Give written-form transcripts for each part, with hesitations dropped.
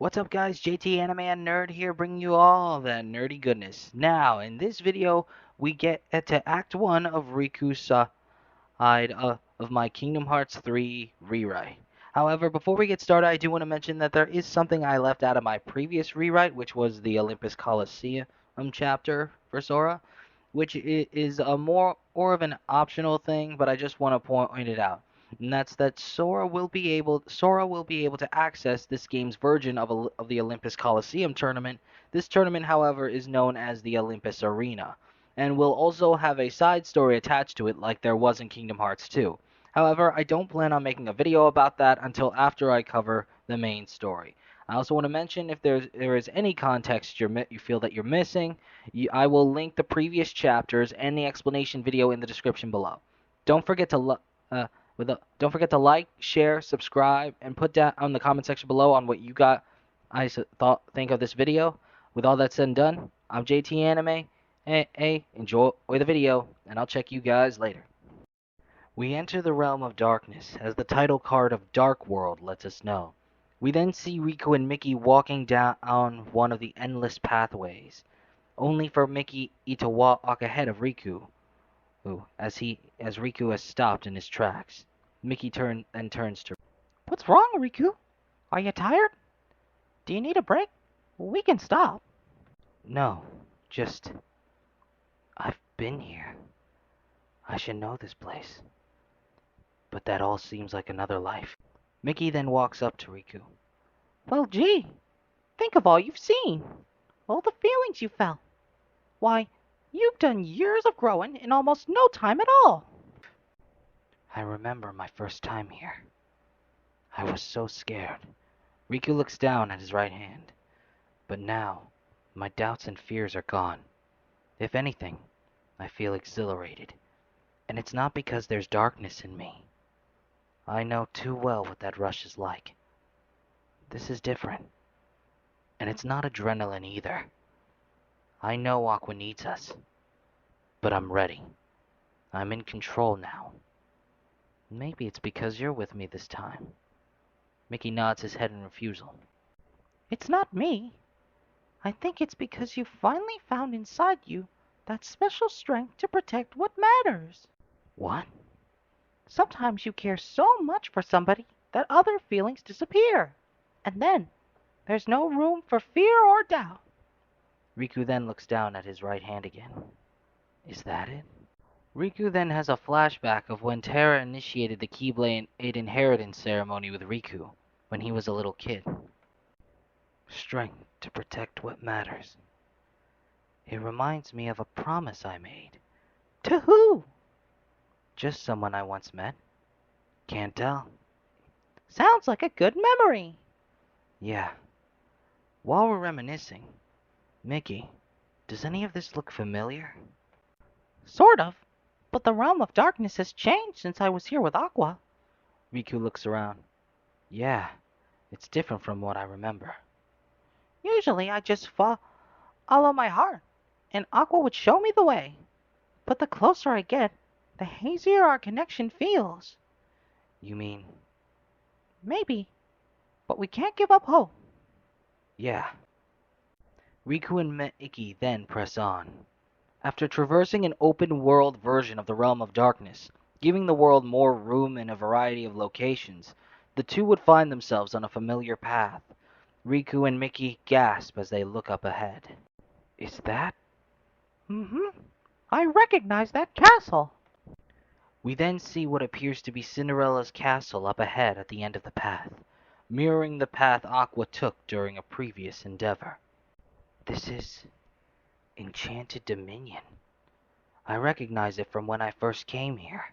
What's up guys, JT Anime and Nerd here bringing you all that nerdy goodness. Now, in this video, we get to Act 1 of Riku's side of my Kingdom Hearts 3 rewrite. However, before we get started, I do want to mention that there is something I left out of my previous rewrite, which was the Olympus Coliseum chapter for Sora, which is a more or of an optional thing, but I just want to point it out. And that's that Sora will be able to access this game's version of the Olympus Coliseum tournament. This tournament, however, is known as the Olympus Arena, and will also have a side story attached to it like there was in Kingdom Hearts 2. However, I don't plan on making a video about that until after I cover the main story. I also want to mention if there is any context you feel that you're missing, I will link the previous chapters and the explanation video in the description below. Don't forget to don't forget to like, share, subscribe, and put down on the comment section below on what you think of this video. With all that said and done, I'm JT Anime. Enjoy the video, and I'll check you guys later. We enter the realm of darkness, as the title card of Dark World lets us know. We then see Riku and Mickey walking down one of the endless pathways, only for Mickey to walk ahead of Riku, as Riku has stopped in his tracks. Mickey turns to. What's wrong, Riku? Are you tired? Do you need a break? We can stop. No, just. I've been here. I should know this place. But that all seems like another life. Mickey then walks up to Riku. Well, gee, think of all you've seen. All the feelings you felt. Why, you've done years of growing in almost no time at all. I remember my first time here. I was so scared. Riku looks down at his right hand. But now, my doubts and fears are gone. If anything, I feel exhilarated. And it's not because there's darkness in me. I know too well what that rush is like. This is different. And it's not adrenaline either. I know Aqua needs us. But I'm ready. I'm in control now. Maybe it's because you're with me this time. Mickey nods his head in refusal. It's not me. I think it's because you finally found inside you that special strength to protect what matters. What? Sometimes you care so much for somebody that other feelings disappear. And then there's no room for fear or doubt. Riku then looks down at his right hand again. Is that it? Riku then has a flashback of when Terra initiated the Keyblade inheritance ceremony with Riku when he was a little kid. Strength to protect what matters. It reminds me of a promise I made. To who? Just someone I once met. Can't tell. Sounds like a good memory. Yeah. While we're reminiscing, Mickey, does any of this look familiar? Sort of. But the realm of darkness has changed since I was here with Aqua. Riku looks around. Yeah, it's different from what I remember. Usually I just follow my heart, and Aqua would show me the way. But the closer I get, the hazier our connection feels. You mean? Maybe, but we can't give up hope. Yeah. Riku and Mickey then press on. After traversing an open-world version of the Realm of Darkness, giving the world more room and a variety of locations, the two would find themselves on a familiar path. Riku and Mickey gasp as they look up ahead. Is that? I recognize that castle. We then see what appears to be Cinderella's castle up ahead at the end of the path, mirroring the path Aqua took during a previous endeavor. This is Enchanted Dominion. I recognize it from when I first came here.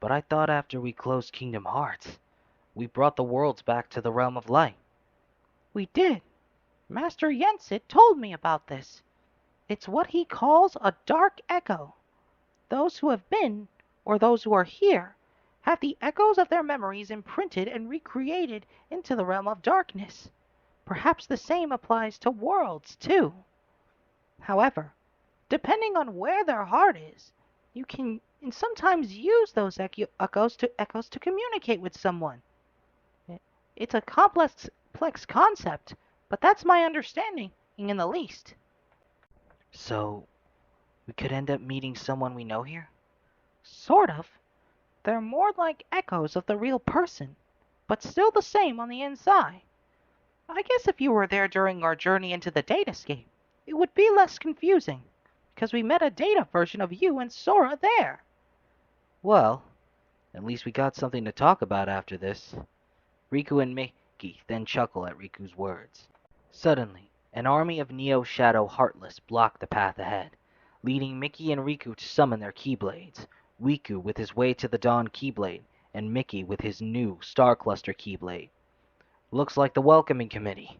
But I thought after we closed Kingdom Hearts, we brought the worlds back to the Realm of Light. We did. Master Yensid told me about this. It's what he calls a dark echo. Those who have been, or those who are here, have the echoes of their memories imprinted and recreated into the realm of darkness. Perhaps the same applies to worlds, too. However, depending on where their heart is, you can sometimes use those echoes to communicate with someone. It's a complex complex concept, but that's my understanding in the least. So, we could end up meeting someone we know here? Sort of. They're more like echoes of the real person, but still the same on the inside. I guess if you were there during our journey into the datascape, it would be less confusing, because we met a data version of you and Sora there. Well, at least we got something to talk about after this. Riku and Mickey then chuckle at Riku's words. Suddenly, an army of Neo Shadow Heartless blocked the path ahead, leading Mickey and Riku to summon their Keyblades. Riku with his Way to the Dawn Keyblade, and Mickey with his new Star Cluster Keyblade. Looks like the welcoming committee.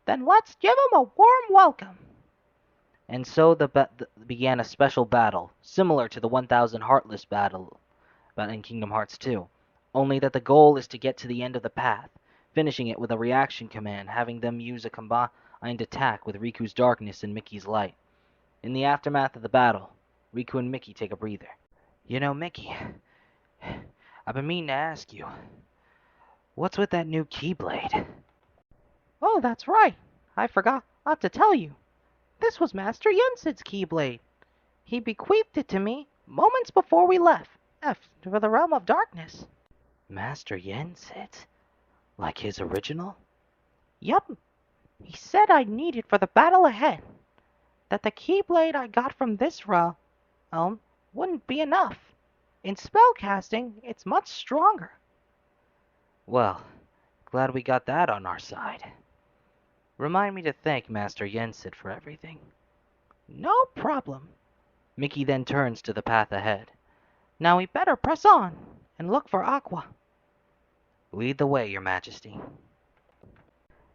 Then let's give 'em a warm welcome. And so began a special battle, similar to the 1000 Heartless battle in Kingdom Hearts 2, only that the goal is to get to the end of the path, finishing it with a reaction command, having them use a combined attack with Riku's darkness and Mickey's light. In the aftermath of the battle, Riku and Mickey take a breather. You know, Mickey, I've been meaning to ask you, what's with that new Keyblade? Oh, that's right. I forgot to tell you. This was Master Yensid's Keyblade. He bequeathed it to me moments before we left for the Realm of Darkness. Master Yensid? Like his original? Yup. He said I'd need it for the battle ahead. That the Keyblade I got from this realm wouldn't be enough. In spellcasting, it's much stronger. Well, glad we got that on our side. Remind me to thank Master Yensid for everything. No problem. Mickey then turns to the path ahead. Now we better press on and look for Aqua. Lead the way, Your Majesty.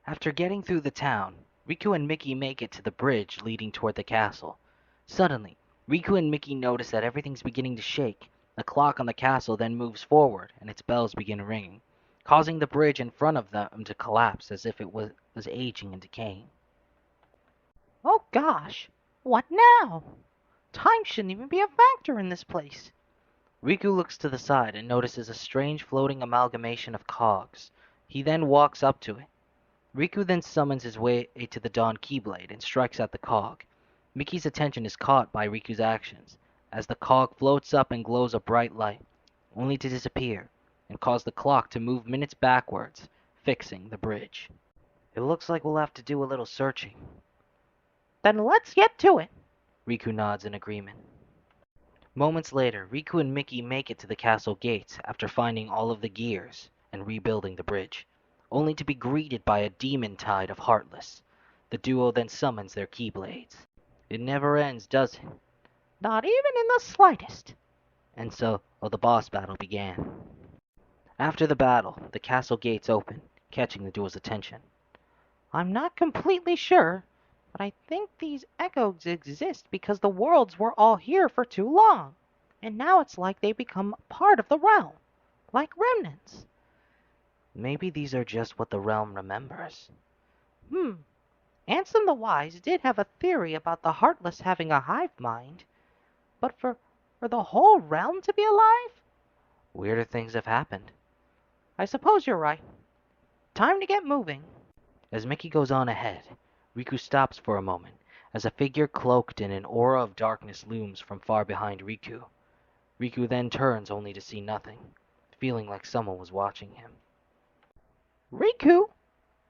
After getting through the town, Riku and Mickey make it to the bridge leading toward the castle. Suddenly, Riku and Mickey notice that everything's beginning to shake. The clock on the castle then moves forward, and its bells begin ringing, causing the bridge in front of them to collapse as if it was aging and decaying. Oh gosh, what now? Time shouldn't even be a factor in this place. Riku looks to the side and notices a strange floating amalgamation of cogs. He then walks up to it. Riku then summons his Way to the Dawn Keyblade and strikes at the cog. Mickey's attention is caught by Riku's actions, as the cog floats up and glows a bright light, only to disappear and cause the clock to move minutes backwards, fixing the bridge. It looks like we'll have to do a little searching. Then let's get to it. Riku nods in agreement. Moments later, Riku and Mickey make it to the castle gates after finding all of the gears and rebuilding the bridge, only to be greeted by a demon tide of Heartless. The duo then summons their Keyblades. It never ends, does it? Not even in the slightest. And so, the boss battle began. After the battle, the castle gates open, catching the duo's attention. I'm not completely sure, but I think these echoes exist because the worlds were all here for too long, and now it's like they become part of the realm, like remnants. Maybe these are just what the realm remembers. Ansem the Wise did have a theory about the Heartless having a hive mind, but for the whole realm to be alive? Weirder things have happened. I suppose you're right. Time to get moving. As Mickey goes on ahead, Riku stops for a moment, as a figure cloaked in an aura of darkness looms from far behind Riku. Riku then turns only to see nothing, feeling like someone was watching him. Riku,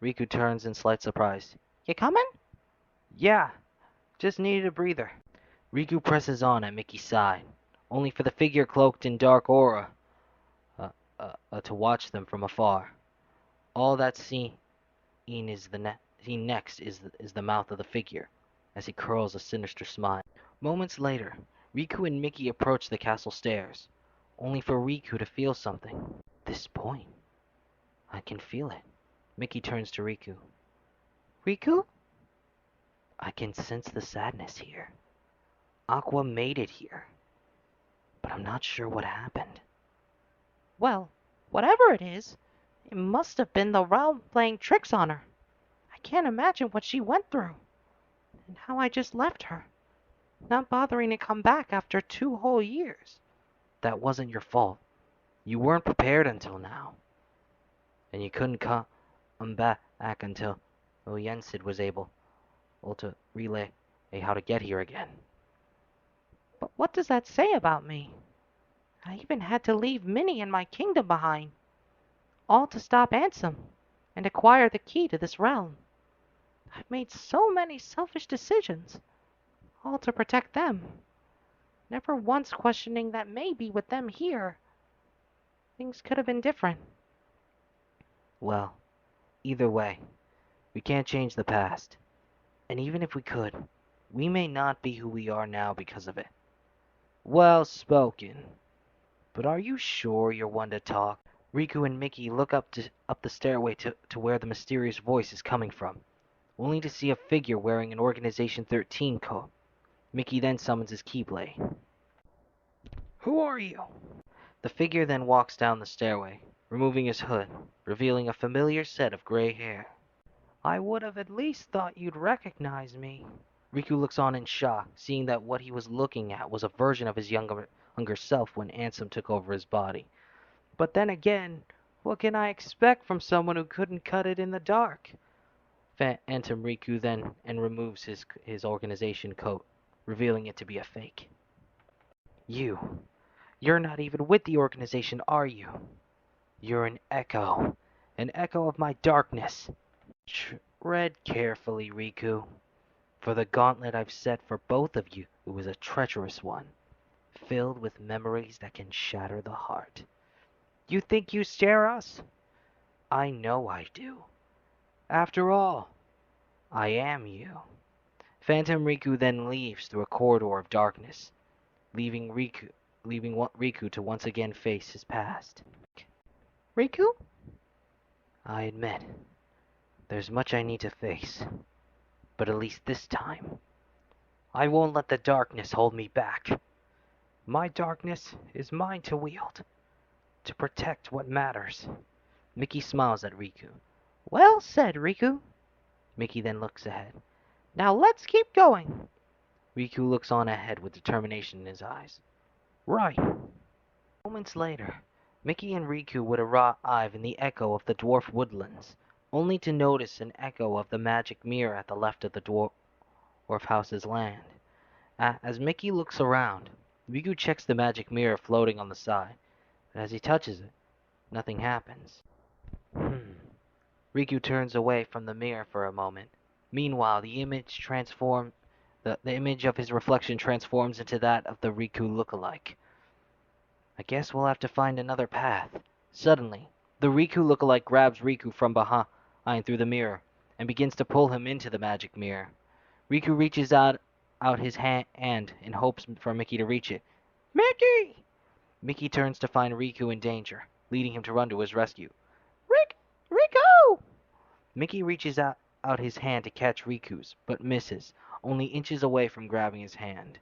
Riku turns in slight surprise. you coming? Yeah, just needed a breather. Riku presses on at Mickey's side, only for the figure cloaked in dark aura to watch them from afar. All that's seen next is the mouth of the figure, as he curls a sinister smile. Moments later, Riku and Mickey approach the castle stairs, only for Riku to feel something. This point, I can feel it. Mickey turns to Riku. Riku? I can sense the sadness here. Aqua made it here, but I'm not sure what happened. Well, whatever it is, it must have been the realm playing tricks on her. I can't imagine what she went through, and how I just left her, not bothering to come back after 2 whole years. That wasn't your fault. You weren't prepared until now, and you couldn't come I'm back until Yensid was able to relay how to get here again. But what does that say about me? I even had to leave Minnie and my kingdom behind, all to stop Ansem and acquire the key to this realm. I've made so many selfish decisions, all to protect them, never once questioning that maybe with them here, things could have been different. Well, either way, we can't change the past. And even if we could, we may not be who we are now because of it. Well spoken. But are you sure you're one to talk? Riku and Mickey look up the stairway to where the mysterious voice is coming from, only to see a figure wearing an Organization 13 coat. Mickey then summons his Keyblade. Who are you? The figure then walks down the stairway, removing his hood, revealing a familiar set of gray hair. I would have at least thought you'd recognize me. Riku looks on in shock, seeing that what he was looking at was a version of his younger self when Ansem took over his body. But then again, what can I expect from someone who couldn't cut it in the dark? Phantom Riku then and removes his organization coat, revealing it to be a fake. You're not even with the organization, are you? You're an echo of my darkness. Tread carefully, Riku, for the gauntlet I've set for both of you is a treacherous one, filled with memories that can shatter the heart. You think you scare us? I know I do. After all, I am you. Phantom Riku then leaves through a corridor of darkness, leaving Riku to once again face his past. Riku? I admit, there's much I need to face, but at least this time, I won't let the darkness hold me back. My darkness is mine to wield, to protect what matters. Mickey smiles at Riku. Well said, Riku. Mickey then looks ahead. Now let's keep going. Riku looks on ahead with determination in his eyes. Right. Moments later, Mickey and Riku would arrive in the echo of the dwarf woodlands, only to notice an echo of the magic mirror at the left of the dwarf house's land. As Mickey looks around, Riku checks the magic mirror floating on the side, but as he touches it, nothing happens. Riku turns away from the mirror for a moment. Meanwhile, the image of his reflection transforms into that of the Riku lookalike. I guess we'll have to find another path. Suddenly, the Riku lookalike grabs Riku from behind through the mirror and begins to pull him into the magic mirror. Riku reaches out his hand in hopes for Mickey to reach it. Mickey! Mickey turns to find Riku in danger, leading him to run to his rescue. Riku! Mickey reaches out his hand to catch Riku's, but misses, only inches away from grabbing his hand.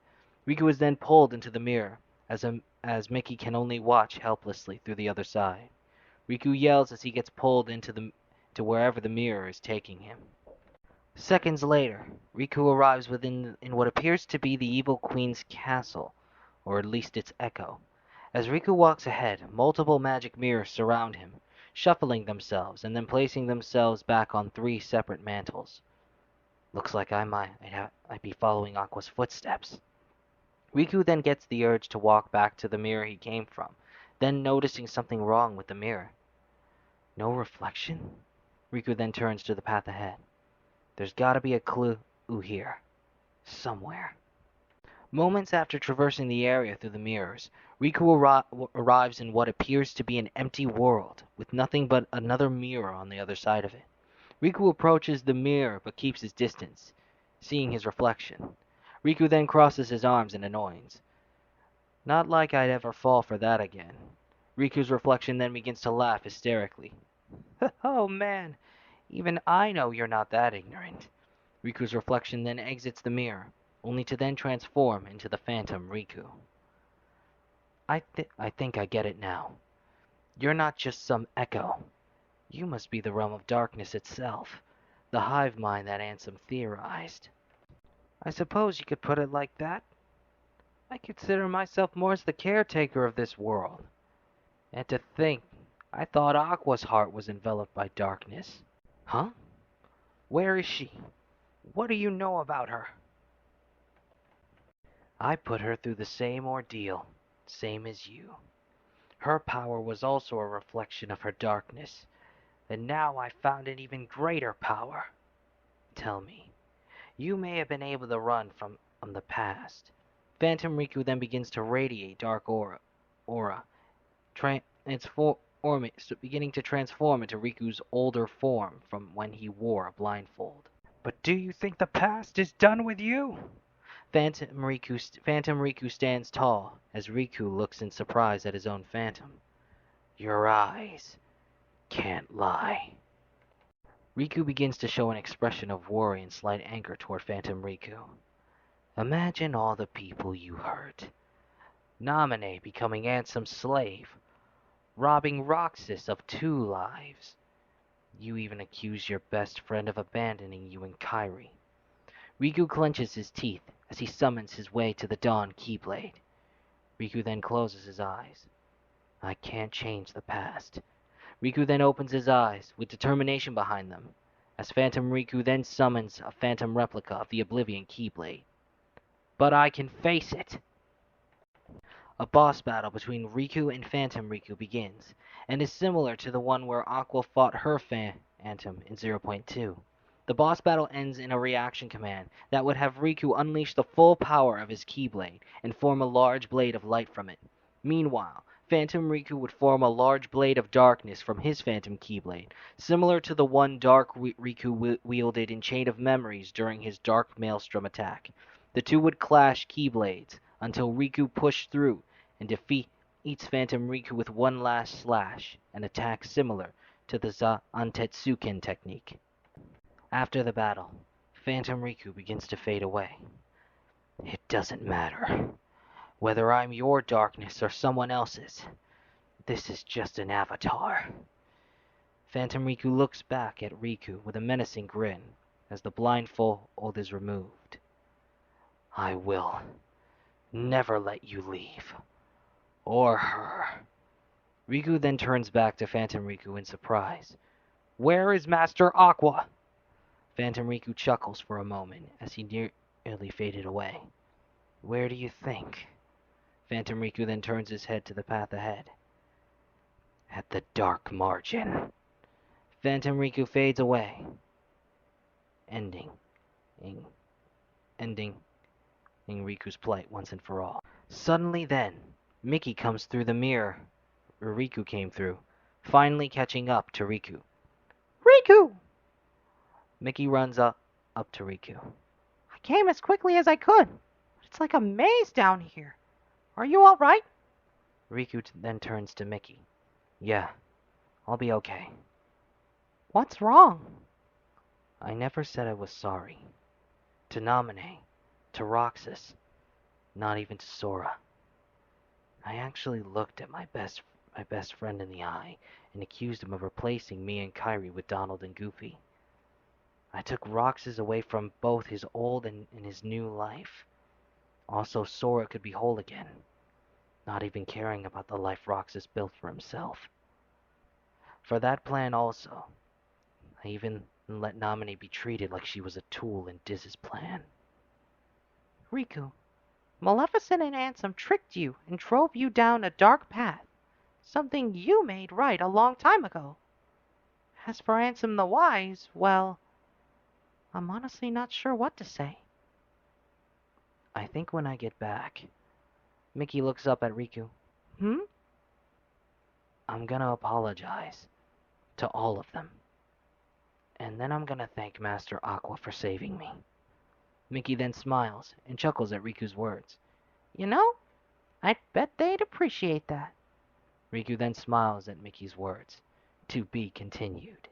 Riku is then pulled into the mirror, as Mickey can only watch helplessly through the other side. Riku yells as he gets pulled to wherever the mirror is taking him. Seconds later, Riku arrives in what appears to be the evil queen's castle, or at least its echo. As Riku walks ahead, multiple magic mirrors surround him, shuffling themselves and then placing themselves back on three separate mantles. Looks like I'd be following Aqua's footsteps. Riku then gets the urge to walk back to the mirror he came from, then noticing something wrong with the mirror. No reflection? Riku then turns to the path ahead. There's gotta be a clue here. Somewhere. Moments after traversing the area through the mirrors, Riku arrives in what appears to be an empty world, with nothing but another mirror on the other side of it. Riku approaches the mirror but keeps his distance, seeing his reflection. Riku then crosses his arms in annoyance. Not like I'd ever fall for that again. Riku's reflection then begins to laugh hysterically. Oh man, even I know you're not that ignorant. Riku's reflection then exits the mirror, only to then transform into the phantom Riku. I think I get it now. You're not just some echo. You must be the realm of darkness itself, the hive mind that Ansem theorized. I suppose you could put it like that. I consider myself more as the caretaker of this world. And to think, I thought Aqua's heart was enveloped by darkness. Huh? Where is she? What do you know about her? I put her through the same ordeal, same as you. Her power was also a reflection of her darkness, and now I found an even greater power. Tell me, you may have been able to run from the past. Phantom Riku then begins to radiate dark aura, beginning to transform into Riku's older form from when he wore a blindfold. But do you think the past is done with you? Phantom Riku stands tall as Riku looks in surprise at his own phantom. Your eyes can't lie. Riku begins to show an expression of worry and slight anger toward Phantom Riku. Imagine all the people you hurt. Naminé becoming Ansem's slave, robbing Roxas of 2 lives. You even accuse your best friend of abandoning you in Kairi. Riku clenches his teeth as he summons his way to the Dawn Keyblade. Riku then closes his eyes. I can't change the past. Riku then opens his eyes, with determination behind them, as Phantom Riku then summons a phantom replica of the Oblivion Keyblade. But I can face it! A boss battle between Riku and Phantom Riku begins, and is similar to the one where Aqua fought her Phantom in 0.2. The boss battle ends in a reaction command that would have Riku unleash the full power of his Keyblade and form a large blade of light from it. Meanwhile, Phantom Riku would form a large blade of darkness from his Phantom Keyblade, similar to the one Dark Riku wielded in Chain of Memories during his Dark Maelstrom attack. The two would clash Keyblades until Riku pushed through and defeats Phantom Riku with one last slash, an attack similar to the Zantetsuken technique. After the battle, Phantom Riku begins to fade away. It doesn't matter. Whether I'm your darkness or someone else's, this is just an avatar. Phantom Riku looks back at Riku with a menacing grin as the blindfold is removed. I will never let you leave. Or her. Riku then turns back to Phantom Riku in surprise. Where is Master Aqua? Phantom Riku chuckles for a moment as he nearly faded away. Where do you think? Phantom Riku then turns his head to the path ahead. At the dark margin. Phantom Riku fades away, ending Riku's plight once and for all. Suddenly then, Mickey comes through the mirror where Riku came through, finally catching up to Riku. Riku! Mickey runs up to Riku. I came as quickly as I could. It's like a maze down here. Are you all right? Riku then turns to Mickey. Yeah, I'll be okay. What's wrong? I never said I was sorry. To Naminé, to Roxas, not even to Sora. I actually looked at my best friend in the eye and accused him of replacing me and Kairi with Donald and Goofy. I took Roxas away from both his old and his new life. Also, Sora could be whole again, not even caring about the life Roxas built for himself. For that plan also, I even let Naminé be treated like she was a tool in Diz's plan. Riku, Maleficent and Ansem tricked you and drove you down a dark path, something you made right a long time ago. As for Ansem the Wise, well, I'm honestly not sure what to say. I think when I get back, Mickey looks up at Riku. Hmm? I'm gonna apologize to all of them. And then I'm gonna thank Master Aqua for saving me. Mickey then smiles and chuckles at Riku's words. You know, I bet they'd appreciate that. Riku then smiles at Mickey's words. To be continued.